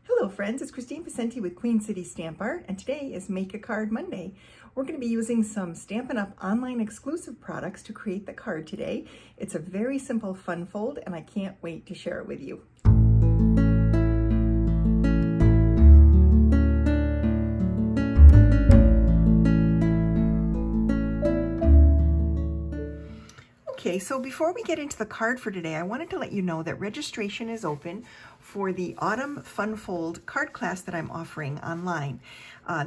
Hello friends, it's Kristine Vicente with Queen City Stamp Art, and today is Make a Card Monday. We're going to be using some Stampin' Up! Online exclusive products to create the card today. It's a very simple fun fold, and I can't wait to share it with you. Okay, so before we get into the card for today, I wanted to let you know that registration is open for the Autumn Fun Fold card class that I'm offering online.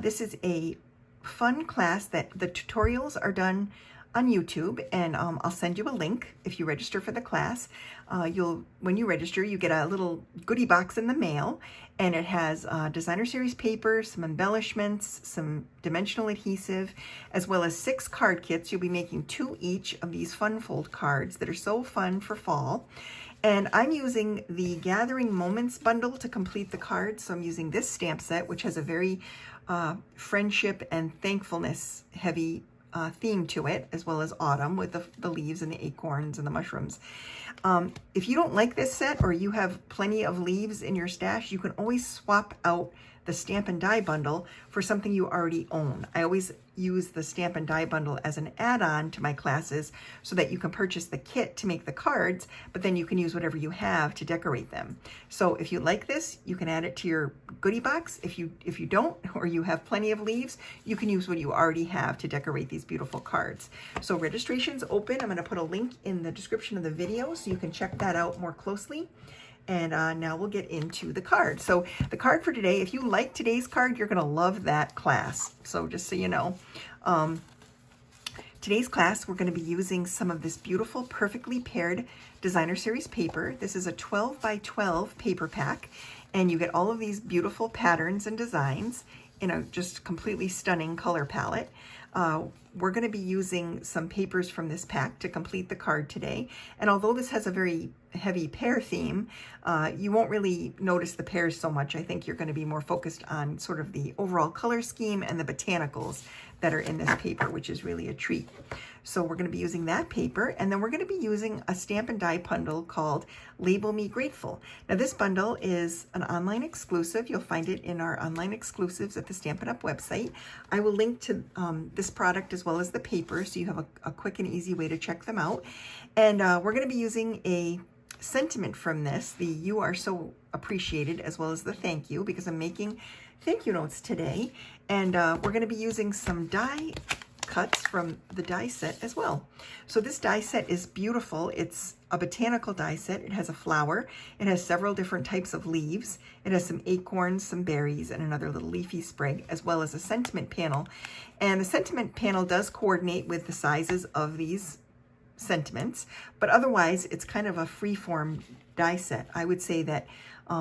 This is a fun class that the tutorials are done on YouTube, and I'll send you a link if you register for the class. When you register, you get a little goodie box in the mail, and it has designer series paper, some embellishments, some dimensional adhesive, as well as 6 card kits. You'll be making 2 each of these fun fold cards that are so fun for fall. And I'm using the Gathering Moments bundle to complete the card. So I'm using this stamp set, which has a very friendship and thankfulness heavy theme to it, as well as autumn with the leaves and the acorns and the mushrooms. If you don't like this set, or you have plenty of leaves in your stash, you can always swap out the Stamp and Die bundle for something you already own. I always use the Stamp and Die bundle as an add-on to my classes so that you can purchase the kit to make the cards, but then you can use whatever you have to decorate them. So if you like this, you can add it to your goodie box. If you don't, or you have plenty of leaves, you can use what you already have to decorate these beautiful cards. So registration's open. I'm going to put a link in the description of the video so you can check that out more closely. And now we'll get into the card. So the card for today, if you like today's card, you're going to love that class. So just so you know, today's class, we're going to be using some of this beautiful, perfectly paired designer series paper. This is a 12 by 12 paper pack, and you get all of these beautiful patterns and designs in a just completely stunning color palette. We're going to be using some papers from this pack to complete the card today. And although this has a very heavy pear theme, you won't really notice the pears so much. I think you're going to be more focused on sort of the overall color scheme and the botanicals that are in this paper, which is really a treat. So we're going to be using that paper, and then we're going to be using a Stamp and Die bundle called Label Me Grateful. Now this bundle is an online exclusive. You'll find it in our online exclusives at the Stampin' Up! Website. I will link to this product as well as the paper, so you have a quick and easy way to check them out. And we're going to be using a sentiment from this, the "You Are So Appreciated," as well as the thank you, because I'm making thank you notes today. And we're going to be using some die cuts from the die set as well. So this die set is beautiful. It's a botanical die set. It has a flower. It has several different types of leaves. It has some acorns, some berries, and another little leafy sprig, as well as a sentiment panel. And the sentiment panel does coordinate with the sizes of these sentiments, but otherwise it's kind of a free-form die set. I would say that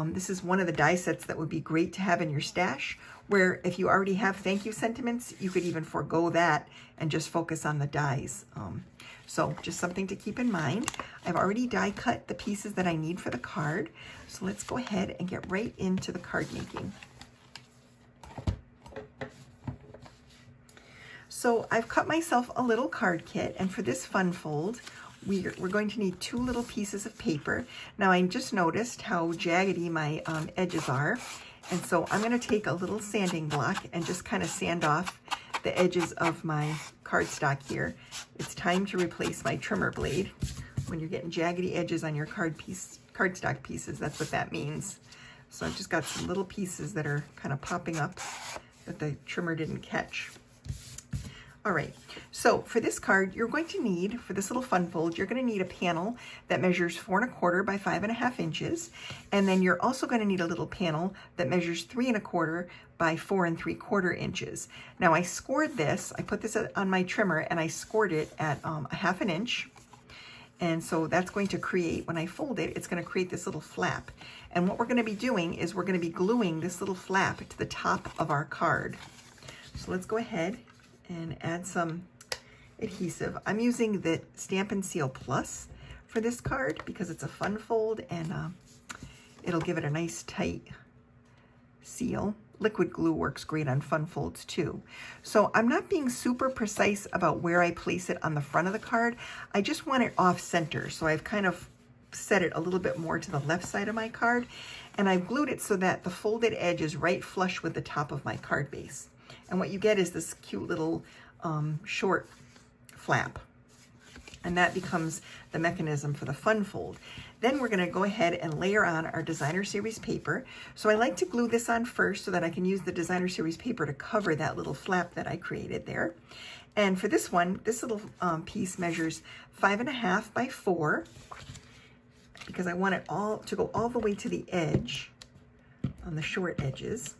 this is one of the die sets that would be great to have in your stash, where if you already have thank you sentiments, you could even forego that and just focus on the dies. So just something to keep in mind. I've already die cut the pieces that I need for the card, so let's go ahead and get right into the card making. So I've cut myself a little card kit, and for this fun fold, we're going to need 2 little pieces of paper. Now I just noticed how jaggedy my edges are, and so I'm going to take a little sanding block and just kind of sand off the edges of my cardstock here. It's time to replace my trimmer blade. When you're getting jaggedy edges on your cardstock pieces, that's what that means. So I've just got some little pieces that are kind of popping up that the trimmer didn't catch. All right, so for this card, you're going to need, for this little fun fold, you're going to need a panel that measures 4 1/4 by 5 1/2 inches. And then you're also going to need a little panel that measures 3 1/4 by 4 3/4 inches. Now I scored this, I put this on my trimmer and I scored it at 1/2 inch. And so that's going to create, when I fold it, it's going to create this little flap. And what we're going to be doing is we're going to be gluing this little flap to the top of our card. So let's go ahead and add some adhesive. I'm using the Stampin' Seal Plus for this card because it's a fun fold, and it'll give it a nice tight seal. Liquid glue works great on fun folds too. So I'm not being super precise about where I place it on the front of the card. I just want it off center. So I've kind of set it a little bit more to the left side of my card, and I've glued it so that the folded edge is right flush with the top of my card base. And what you get is this cute little short flap. And that becomes the mechanism for the fun fold. Then we're going to go ahead and layer on our designer series paper. So I like to glue this on first so that I can use the designer series paper to cover that little flap that I created there. And for this one, this little piece measures 5.5 by 4 because I want it all to go all the way to the edge on the short edges.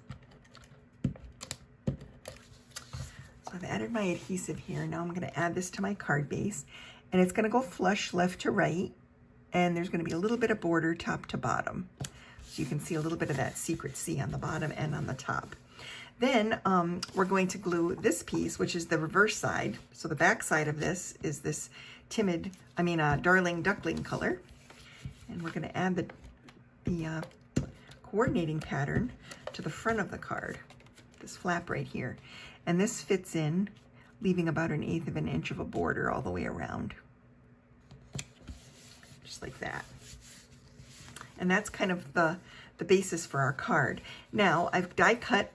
So I've added my adhesive here. Now I'm going to add this to my card base. And it's going to go flush left to right, and there's going to be a little bit of border top to bottom. So you can see a little bit of that secret C on the bottom and on the top. Then we're going to glue this piece, which is the reverse side. So the back side of this is this darling duckling color. And we're going to add the coordinating pattern to the front of the card, this flap right here. And this fits in, leaving about 1/8 of an inch of a border all the way around. Just like that. And that's kind of the basis for our card. Now, I've die cut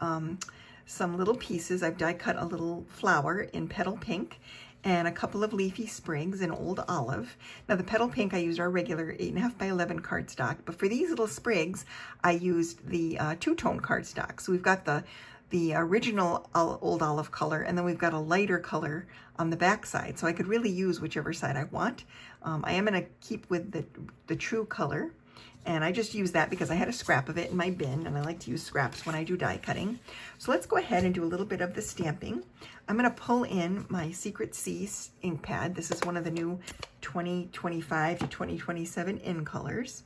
some little pieces. I've die cut a little flower in petal pink and a couple of leafy sprigs in old olive. Now, the petal pink, I used our regular 8.5 by 11 cardstock, but for these little sprigs, I used the two-tone cardstock. So we've got the original old olive color, and then we've got a lighter color on the back side. So I could really use whichever side I want. I am going to keep with the true color, and I just use that because I had a scrap of it in my bin, and I like to use scraps when I do die cutting. So let's go ahead and do a little bit of the stamping. I'm going to pull in my Secret C ink pad. This is one of the new 2025 to 2027 in colors,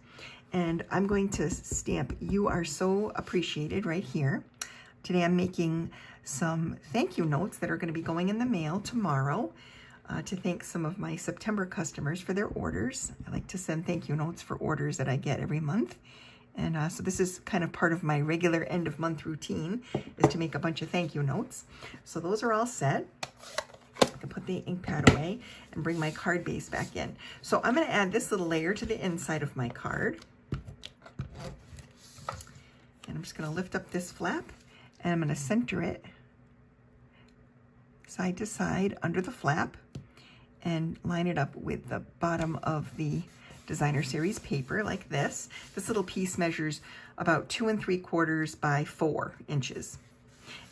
and I'm going to stamp "You Are So Appreciated" right here. Today I'm making some thank you notes that are going to be going in the mail tomorrow to thank some of my September customers for their orders. I like to send thank you notes for orders that I get every month. And so this is kind of part of my regular end of month routine, is to make a bunch of thank you notes. So those are all set. I can put the ink pad away and bring my card base back in. So I'm going to add this little layer to the inside of my card. And I'm just going to lift up this flap. And I'm going to center it side to side under the flap and line it up with the bottom of the designer series paper like this. This little piece measures about 2 3/4 by 4 inches.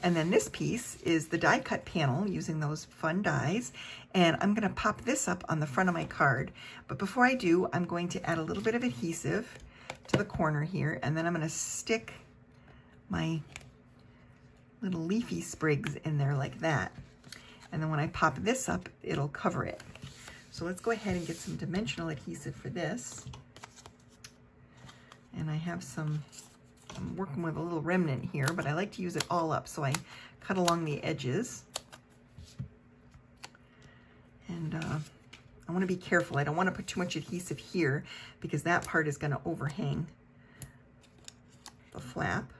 And then this piece is the die cut panel using those fun dies. And I'm going to pop this up on the front of my card. But before I do, I'm going to add a little bit of adhesive to the corner here. And then I'm going to stick my little leafy sprigs in there like that. And then when I pop this up, it'll cover it. So let's go ahead and get some dimensional adhesive for this. And I have some, I'm working with a little remnant here, but I like to use it all up. So I cut along the edges. And I want to be careful. I don't want to put too much adhesive here because that part is going to overhang the flap.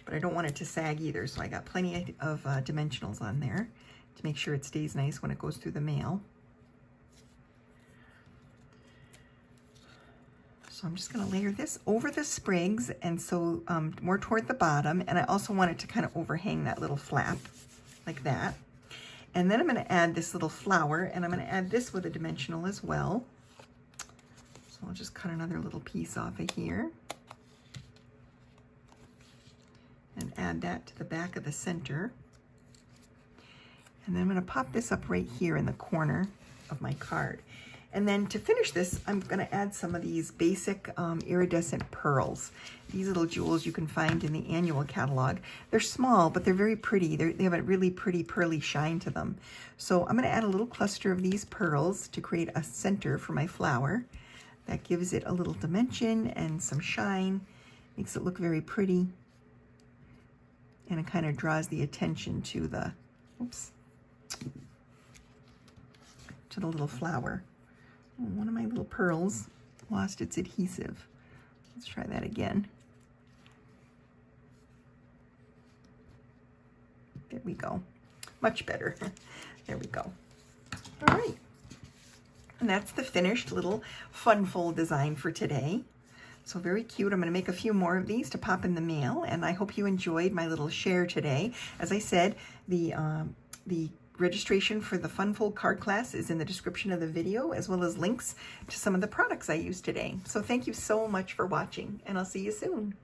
But I don't want it to sag either, so I got plenty of dimensionals on there to make sure it stays nice when it goes through the mail. So I'm just going to layer this over the sprigs, and so more toward the bottom, and I also want it to kind of overhang that little flap like that. And then I'm going to add this little flower, and I'm going to add this with a dimensional as well. So I'll just cut another little piece off of here. And add that to the back of the center. And then I'm going to pop this up right here in the corner of my card. And then to finish this, I'm going to add some of these basic iridescent pearls. These little jewels you can find in the annual catalog. They're small, but they're very pretty. They have a really pretty pearly shine to them. So I'm going to add a little cluster of these pearls to create a center for my flower. That gives it a little dimension and some shine. Makes it look very pretty. And it kind of draws the attention to the, to the little flower. One of my little pearls lost its adhesive. Let's try that again. There we go. Much better. There we go. All right. And that's the finished little fun fold design for today. So very cute. I'm going to make a few more of these to pop in the mail, and I hope you enjoyed my little share today. As I said, the registration for the Fun Fold card class is in the description of the video, as well as links to some of the products I used today. So thank you so much for watching, and I'll see you soon.